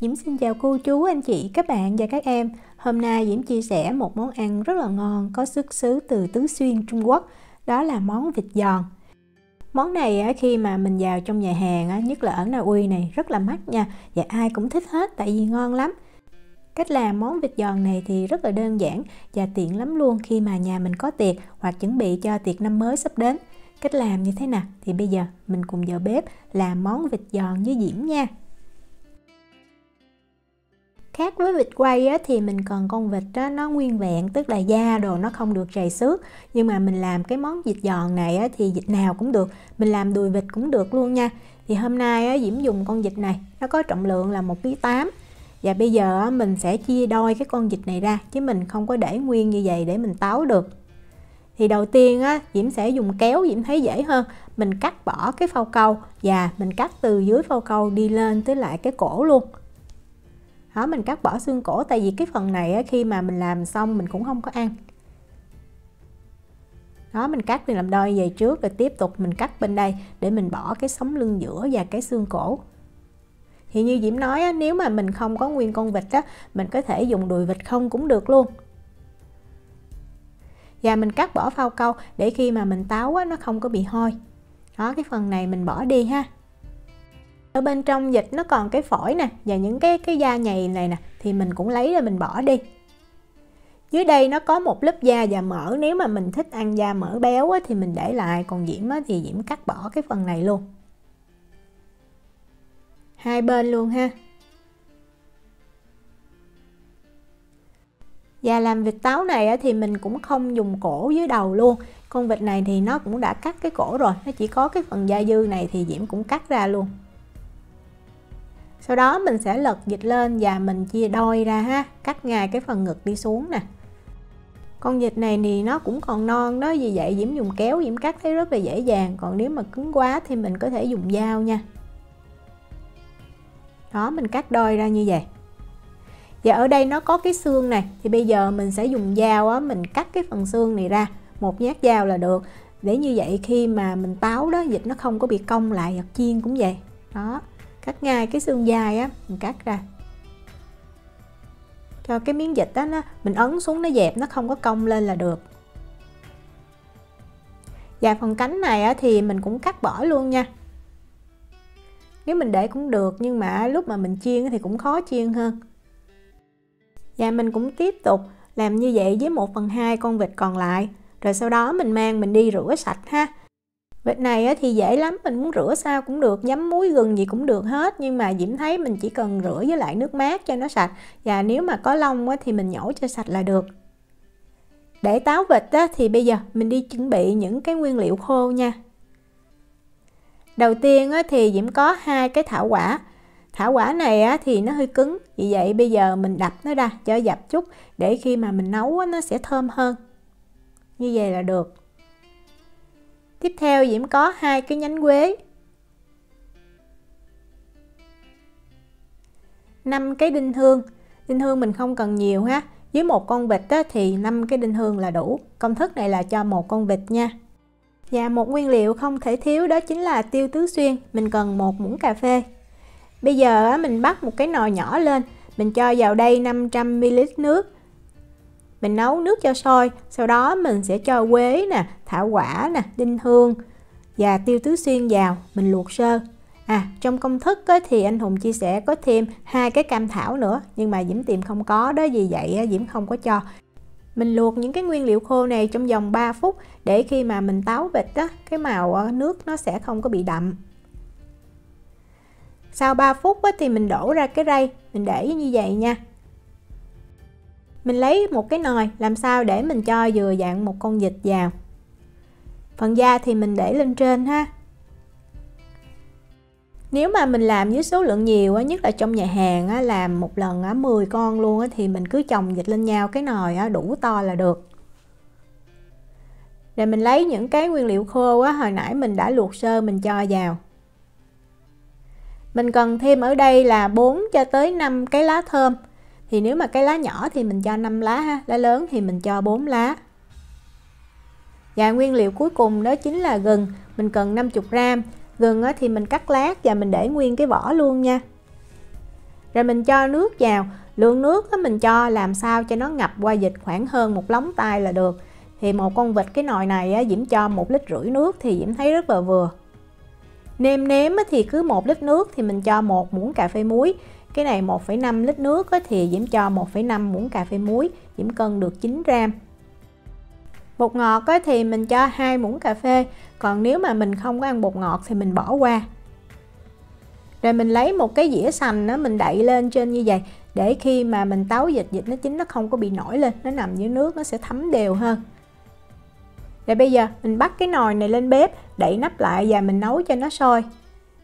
Diễm xin chào cô chú, anh chị, các bạn và các em. Hôm nay Diễm chia sẻ một món ăn rất là ngon có xuất xứ từ Tứ Xuyên, Trung Quốc. Đó là món vịt giòn. Món này khi mà mình vào trong nhà hàng, nhất là ở Na Uy này, rất là mắc nha. Và ai cũng thích hết tại vì ngon lắm. Cách làm món vịt giòn này thì rất là đơn giản và tiện lắm luôn khi mà nhà mình có tiệc hoặc chuẩn bị cho tiệc năm mới sắp đến. Cách làm như thế nào? Thì bây giờ mình cùng vào bếp làm món vịt giòn với Diễm nha. Khác với vịt quay thì mình cần con vịt nó nguyên vẹn, tức là da đồ nó không được rầy xước. Nhưng mà mình làm cái món vịt giòn này thì vịt nào cũng được, mình làm đùi vịt cũng được luôn nha. Thì hôm nay Diễm dùng con vịt này, nó có trọng lượng là 1,8 kg. Và bây giờ mình sẽ chia đôi cái con vịt này ra, chứ mình không có để nguyên như vậy để mình táo được. Thì đầu tiên Diễm sẽ dùng kéo, Diễm thấy dễ hơn. Mình cắt bỏ cái phao câu và mình cắt từ dưới phao câu đi lên tới lại cái cổ luôn. Đó, mình cắt bỏ xương cổ, tại vì cái phần này khi mà mình làm xong mình cũng không có ăn. Đó, mình cắt đi làm đôi về trước, rồi tiếp tục mình cắt bên đây để mình bỏ cái sống lưng giữa và cái xương cổ. Thì như Diễm nói nếu mà mình không có nguyên con vịt mình có thể dùng đùi vịt không cũng được luôn. Và mình cắt bỏ phao câu để khi mà mình táo nó không có bị hôi. Đó, cái phần này mình bỏ đi ha. Ở bên trong vịt nó còn cái phổi nè và những cái da nhầy này nè, thì mình cũng lấy ra mình bỏ đi. Dưới đây nó có một lớp da và mỡ, nếu mà mình thích ăn da mỡ béo thì mình để lại, còn Diễm thì Diễm cắt bỏ cái phần này luôn. Hai bên luôn ha. Và làm vịt táo này thì mình cũng không dùng cổ với đầu luôn. Con vịt này thì nó cũng đã cắt cái cổ rồi, nó chỉ có cái phần da dư này thì Diễm cũng cắt ra luôn. Sau đó mình sẽ lật vịt lên và mình chia đôi ra ha, cắt ngay cái phần ngực đi xuống nè. Con vịt này thì nó cũng còn non đó, vì vậy Diễm dùng kéo Diễm cắt thấy rất là dễ dàng, còn nếu mà cứng quá thì mình có thể dùng dao nha. Đó, mình cắt đôi ra như vậy. Và ở đây nó có cái xương này, thì bây giờ mình sẽ dùng dao mình cắt cái phần xương này ra, một nhát dao là được. Để như vậy khi mà mình táo đó, vịt nó không có bị cong lại, hoặc chiên cũng vậy. Đó, cắt ngay cái xương dài mình cắt ra. Cho cái miếng vịt mình ấn xuống nó dẹp, nó không có cong lên là được. Và phần cánh này thì mình cũng cắt bỏ luôn nha. Nếu mình để cũng được, nhưng mà lúc mà mình chiên thì cũng khó chiên hơn. Và mình cũng tiếp tục làm như vậy với 1/2 con vịt còn lại. Rồi sau đó mình mang mình đi rửa sạch ha. Vịt này thì dễ lắm, mình muốn rửa sao cũng được, giấm muối gừng gì cũng được hết. Nhưng mà Diễm thấy mình chỉ cần rửa với lại nước mát cho nó sạch. Và nếu mà có lông thì mình nhổ cho sạch là được. Để táo vịt thì bây giờ mình đi chuẩn bị những cái nguyên liệu khô nha. Đầu tiên thì Diễm có 2 cái thảo quả. Thảo quả này thì nó hơi cứng, vì vậy bây giờ mình đập nó ra cho dập chút, để khi mà mình nấu nó sẽ thơm hơn. Như vậy là được. Tiếp theo Diễm có 2 cái nhánh quế, 5 cái đinh hương. Đinh hương mình không cần nhiều ha. Với một con vịt thì 5 cái đinh hương là đủ. Công thức này là cho một con vịt nha. Và một nguyên liệu không thể thiếu đó chính là tiêu Tứ Xuyên. Mình cần 1 muỗng cà phê. Bây giờ mình bắt một cái nồi nhỏ lên, mình cho vào đây 500 ml nước. Mình nấu nước cho sôi, sau đó mình sẽ cho quế nè, thảo quả nè, đinh hương và tiêu Tứ Xuyên vào, mình luộc sơ. Trong công thức thì anh Hùng chia sẻ có thêm 2 cái cam thảo nữa, nhưng mà Diễm tìm không có đó, vì vậy Diễm không có cho. Mình luộc những cái nguyên liệu khô này trong vòng 3 phút để khi mà mình táo vịt cái màu nước nó sẽ không có bị đậm. Sau 3 phút thì mình đổ ra cái rây, mình để như vậy nha. Mình lấy một cái nồi, làm sao để mình cho vừa dặn một con vịt vào. Phần da thì mình để lên trên ha. Nếu mà mình làm với số lượng nhiều, nhất là trong nhà hàng làm một lần 10 con luôn, thì mình cứ chồng vịt lên nhau, cái nồi đủ to là được. Rồi mình lấy những cái nguyên liệu khô hồi nãy mình đã luộc sơ, mình cho vào. Mình cần thêm ở đây là 4 cho tới 5 cái lá thơm. Thì nếu mà cái lá nhỏ thì mình cho 5 lá ha, lá lớn thì mình cho 4 lá. Và nguyên liệu cuối cùng đó chính là gừng, mình cần 50 g. Gừng thì mình cắt lát và mình để nguyên cái vỏ luôn nha. Rồi mình cho nước vào, lượng nước đó mình cho làm sao cho nó ngập qua vịt khoảng hơn 1 lóng tay là được. Thì một con vịt cái nồi này á, Diễm cho 1,5 lít nước thì Diễm thấy rất là vừa. Nêm nếm thì cứ 1 lít nước thì mình cho 1 muỗng cà phê muối. Cái này 1,5 lít nước thì Diễm cho 1,5 muỗng cà phê muối, Diễm cân được 9 gram. Bột ngọt thì mình cho 2 muỗng cà phê, còn nếu mà mình không có ăn bột ngọt thì mình bỏ qua. Rồi mình lấy một cái dĩa sành đó, mình đậy lên trên như vậy để khi mà mình táo vịt nó chín nó không có bị nổi lên, nó nằm dưới nước nó sẽ thấm đều hơn. Rồi bây giờ mình bắt cái nồi này lên bếp, đậy nắp lại và mình nấu cho nó sôi.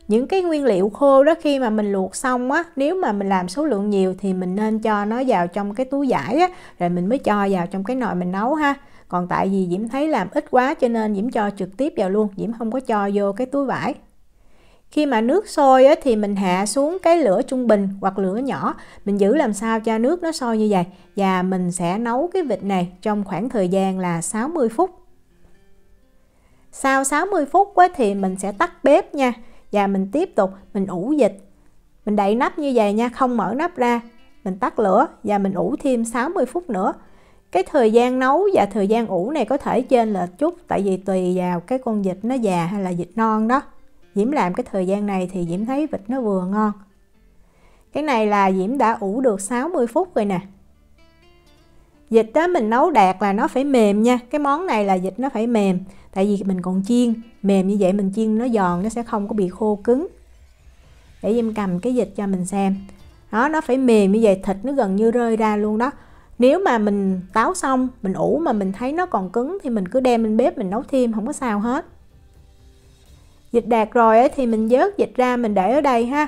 Những cái nguyên liệu khô đó khi mà mình luộc xong á, nếu mà mình làm số lượng nhiều thì mình nên cho nó vào trong cái túi vải á, rồi mình mới cho vào trong cái nồi mình nấu ha. Còn tại vì Diễm thấy làm ít quá cho nên Diễm cho trực tiếp vào luôn, Diễm không có cho vô cái túi vải. Khi mà nước sôi á, thì mình hạ xuống cái lửa trung bình hoặc lửa nhỏ, mình giữ làm sao cho nước nó sôi như vậy. Và mình sẽ nấu cái vịt này trong khoảng thời gian là 60 phút. Sau 60 phút á, thì mình sẽ tắt bếp nha. Và mình tiếp tục mình ủ vịt. Mình đậy nắp như vậy nha, không mở nắp ra. Mình tắt lửa và mình ủ thêm 60 phút nữa. Cái thời gian nấu và thời gian ủ này có thể chênh lệch chút, tại vì tùy vào cái con vịt nó già hay là vịt non đó. Diễm làm cái thời gian này thì Diễm thấy vịt nó vừa ngon. Cái này là Diễm đã ủ được 60 phút rồi nè. Vịt đó mình nấu đạt là nó phải mềm nha. Cái món này là vịt nó phải mềm, tại vì mình còn chiên. Mềm như vậy mình chiên nó giòn, nó sẽ không có bị khô cứng. Để Diễm cầm cái vịt cho mình xem. Đó, nó phải mềm như vậy, thịt nó gần như rơi ra luôn đó. Nếu mà mình táo xong, mình ủ mà mình thấy nó còn cứng thì mình cứ đem lên bếp mình nấu thêm, không có sao hết. Vịt đạt rồi thì mình vớt vịt ra mình để ở đây ha.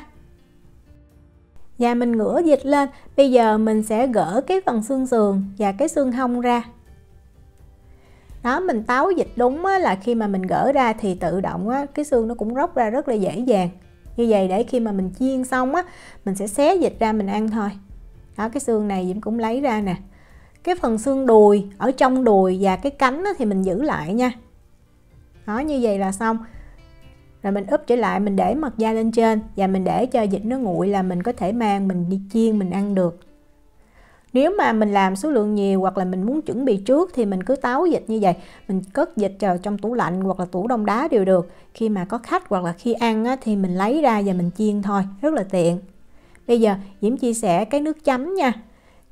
Và mình ngửa vịt lên. Bây giờ mình sẽ gỡ cái phần xương sườn và cái xương hông ra. Đó, mình táo vịt đúng là khi mà mình gỡ ra thì tự động cái xương nó cũng róc ra rất là dễ dàng. Như vậy để khi mà mình chiên xong mình sẽ xé vịt ra mình ăn thôi. Đó, cái xương này Diễm cũng lấy ra nè. Cái phần xương đùi, ở trong đùi và cái cánh thì mình giữ lại nha. Đó, như vậy là xong. Rồi mình úp trở lại, mình để mật da lên trên và mình để cho vịt nó nguội là mình có thể mang mình đi chiên mình ăn được. Nếu mà mình làm số lượng nhiều hoặc là mình muốn chuẩn bị trước thì mình cứ táo vịt như vậy, mình cất vịt vào trong tủ lạnh hoặc là tủ đông đá đều được. Khi mà có khách hoặc là khi ăn thì mình lấy ra và mình chiên thôi, rất là tiện. Bây giờ Diễm chia sẻ cái nước chấm nha.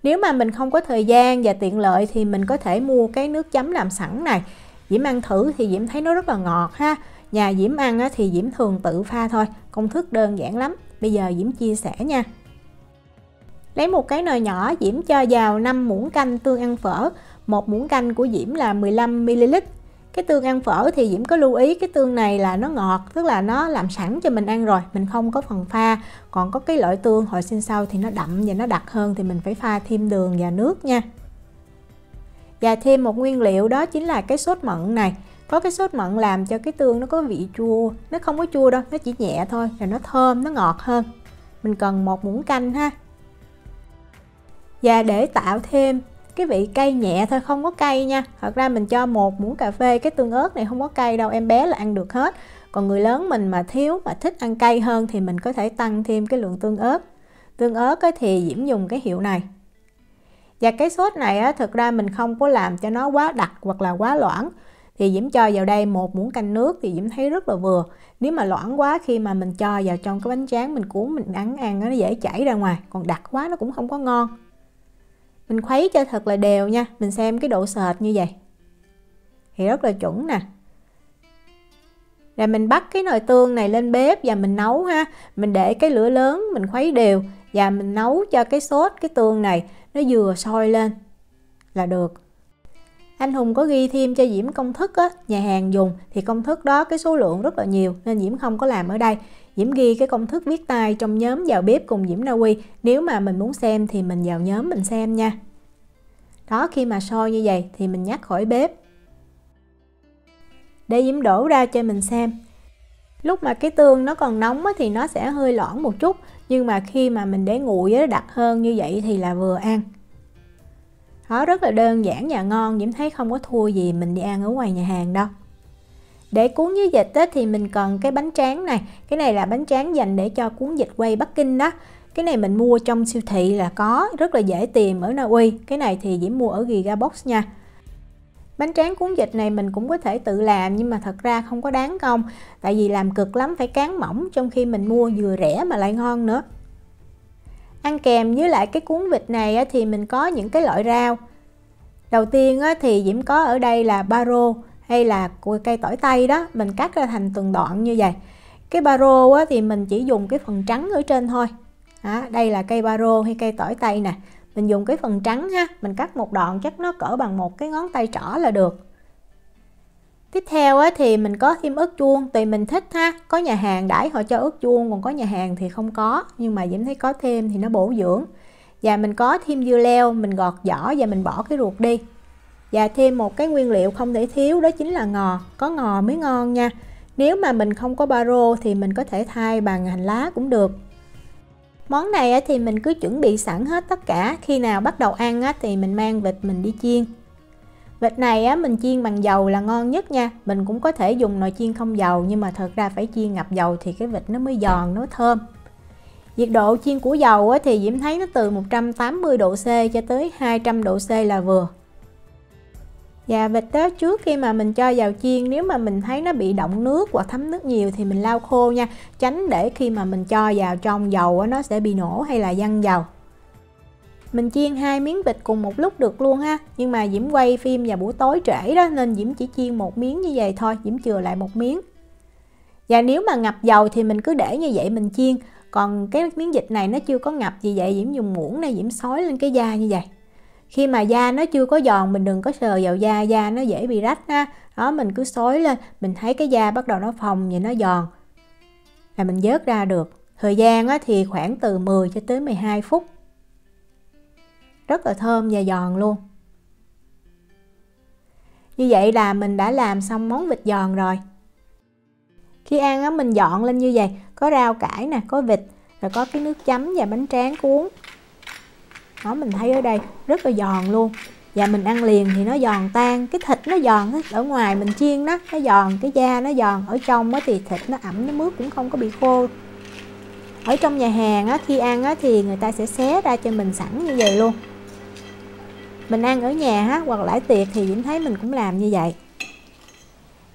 Nếu mà mình không có thời gian và tiện lợi thì mình có thể mua cái nước chấm làm sẵn này. Diễm ăn thử thì Diễm thấy nó rất là ngọt ha. Nhà Diễm ăn thì Diễm thường tự pha thôi, công thức đơn giản lắm. Bây giờ Diễm chia sẻ nha. Lấy một cái nồi nhỏ, Diễm cho vào 5 muỗng canh tương ăn phở. Một muỗng canh của Diễm là 15 ml. Cái tương ăn phở thì Diễm có lưu ý cái tương này là nó ngọt, tức là nó làm sẵn cho mình ăn rồi, mình không có phần pha. Còn có cái loại tương hồi sinh sau thì nó đậm và nó đặc hơn thì mình phải pha thêm đường và nước nha. Và thêm một nguyên liệu đó chính là cái sốt mận này. Có cái sốt mận làm cho cái tương nó có vị chua, nó không có chua đâu, nó chỉ nhẹ thôi, rồi nó thơm, nó ngọt hơn. Mình cần 1 muỗng canh ha. Và để tạo thêm cái vị cay nhẹ thôi, không có cay nha. Thật ra mình cho 1 muỗng cà phê, cái tương ớt này không có cay đâu, em bé là ăn được hết. Còn người lớn mình mà thiếu mà thích ăn cay hơn thì mình có thể tăng thêm cái lượng tương ớt. Tương ớt thì Diễm dùng cái hiệu này. Và cái sốt này thực ra mình không có làm cho nó quá đặc hoặc là quá loãng. Thì Diễm cho vào đây 1 muỗng canh nước thì Diễm thấy rất là vừa. Nếu mà loãng quá khi mà mình cho vào trong cái bánh tráng mình cuốn mình ăn nó dễ chảy ra ngoài. Còn đặc quá nó cũng không có ngon. Mình khuấy cho thật là đều nha. Mình xem cái độ sệt như vậy thì rất là chuẩn nè. Rồi mình bắt cái nồi tương này lên bếp và mình nấu ha. Mình để cái lửa lớn, mình khuấy đều và mình nấu cho cái sốt, cái tương này nó vừa sôi lên là được. Anh Hùng có ghi thêm cho Diễm công thức nhà hàng dùng thì công thức đó cái số lượng rất là nhiều nên Diễm không có làm ở đây. Diễm ghi cái công thức viết tay trong nhóm vào bếp cùng Diễm Na Uy. Nếu mà mình muốn xem thì mình vào nhóm mình xem nha. Đó, khi mà sôi như vậy thì mình nhắc khỏi bếp. Để Diễm đổ ra cho mình xem. Lúc mà cái tương nó còn nóng thì nó sẽ hơi loãng một chút. Nhưng mà khi mà mình để nguội nó đặc hơn như vậy thì là vừa ăn. Đó, rất là đơn giản và ngon. Diễm thấy không có thua gì mình đi ăn ở ngoài nhà hàng đâu. Để cuốn với vịt thì mình cần cái bánh tráng này. Cái này là bánh tráng dành để cho cuốn vịt quay Bắc Kinh đó. Cái này mình mua trong siêu thị là có, rất là dễ tìm ở Na Uy. Cái này thì Diễm mua ở Gigabox nha. Bánh tráng cuốn vịt này mình cũng có thể tự làm, nhưng mà thật ra không có đáng công, tại vì làm cực lắm, phải cán mỏng, trong khi mình mua vừa rẻ mà lại ngon nữa. Ăn kèm với lại cái cuốn vịt này thì mình có những cái loại rau. Đầu tiên thì Diễm có ở đây là baro hay là cây tỏi tây đó, mình cắt ra thành từng đoạn như vậy. Cái baro thì mình chỉ dùng cái phần trắng ở trên thôi. Đây là cây baro hay cây tỏi tây nè, mình dùng cái phần trắng ha, mình cắt một đoạn chắc nó cỡ bằng một cái ngón tay trỏ là được. Tiếp theo thì mình có thêm ớt chuông, tùy mình thích ha, có nhà hàng đãi họ cho ớt chuông, còn có nhà hàng thì không có, nhưng mà Diễm thấy có thêm thì nó bổ dưỡng. Và mình có thêm dưa leo, mình gọt vỏ và mình bỏ cái ruột đi. Và thêm một cái nguyên liệu không thể thiếu, đó chính là ngò, có ngò mới ngon nha. Nếu mà mình không có baro thì mình có thể thay bằng hành lá cũng được. Món này thì mình cứ chuẩn bị sẵn hết tất cả, khi nào bắt đầu ăn thì mình mang vịt mình đi chiên. Vịt này mình chiên bằng dầu là ngon nhất nha. Mình cũng có thể dùng nồi chiên không dầu, nhưng mà thật ra phải chiên ngập dầu thì cái vịt nó mới giòn, nó thơm. Nhiệt độ chiên của dầu thì Diễm thấy nó từ 180 độ C cho tới 200 độ C là vừa. Và vịt đó, trước khi mà mình cho vào chiên, nếu mà mình thấy nó bị đọng nước hoặc thấm nước nhiều thì mình lau khô nha, tránh để khi mà mình cho vào trong dầu nó sẽ bị nổ hay là văng dầu. Mình chiên 2 miếng vịt cùng một lúc được luôn ha, nhưng mà Diễm quay phim vào buổi tối trễ đó nên Diễm chỉ chiên một miếng như vậy thôi, Diễm chừa lại một miếng. Và nếu mà ngập dầu thì mình cứ để như vậy mình chiên, còn cái miếng vịt này nó chưa có ngập, vì vậy Diễm dùng muỗng này Diễm xối lên cái da như vậy. Khi mà da nó chưa có giòn mình đừng có sờ vào da, da nó dễ bị rách ha. Đó, mình cứ xối lên, mình thấy cái da bắt đầu nó phồng và nó giòn là mình vớt ra được. Thời gian thì khoảng từ 10 cho tới 12 phút. Rất là thơm và giòn luôn. Như vậy là mình đã làm xong món vịt giòn rồi. Khi ăn mình dọn lên như vậy, có rau cải nè, có vịt, rồi có cái nước chấm và bánh tráng cuốn. Đó, mình thấy ở đây rất là giòn luôn. Và mình ăn liền thì nó giòn tan, cái thịt nó giòn, ở ngoài mình chiên đó, nó giòn, cái da nó giòn, ở trong thì thịt nó ẩm, nó mướt cũng không có bị khô. Ở trong nhà hàng khi ăn thì người ta sẽ xé ra cho mình sẵn như vậy luôn. Mình ăn ở nhà hoặc là tiệc thì Diễm thấy mình cũng làm như vậy.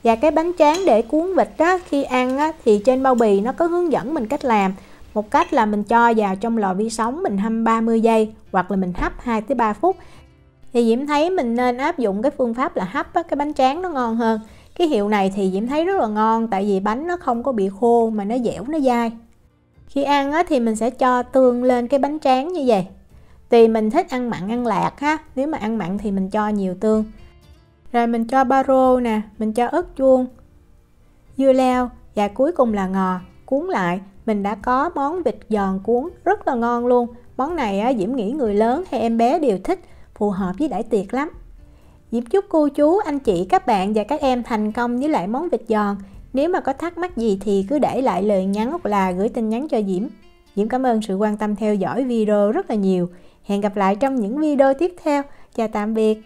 Và cái bánh tráng để cuốn vịt khi ăn thì trên bao bì nó có hướng dẫn mình cách làm. Một cách là mình cho vào trong lò vi sóng mình hâm 30 giây hoặc là mình hấp 2 tới 3 phút. Thì Diễm thấy mình nên áp dụng cái phương pháp là hấp cái bánh tráng nó ngon hơn. Cái hiệu này thì Diễm thấy rất là ngon, tại vì bánh nó không có bị khô mà nó dẻo, nó dai. Khi ăn thì mình sẽ cho tương lên cái bánh tráng như vậy. Tùy mình thích ăn mặn ăn lạc ha, nếu mà ăn mặn thì mình cho nhiều tương. Rồi mình cho baro nè, mình cho ớt chuông, dưa leo và cuối cùng là ngò, cuốn lại. Mình đã có món vịt giòn cuốn rất là ngon luôn. Món này Diễm nghĩ người lớn hay em bé đều thích, phù hợp với đãi tiệc lắm. Diễm chúc cô chú, anh chị, các bạn và các em thành công với lại món vịt giòn. Nếu mà có thắc mắc gì thì cứ để lại lời nhắn hoặc là gửi tin nhắn cho Diễm. Diễm cảm ơn sự quan tâm theo dõi video rất là nhiều. Hẹn gặp lại trong những video tiếp theo. Chào tạm biệt.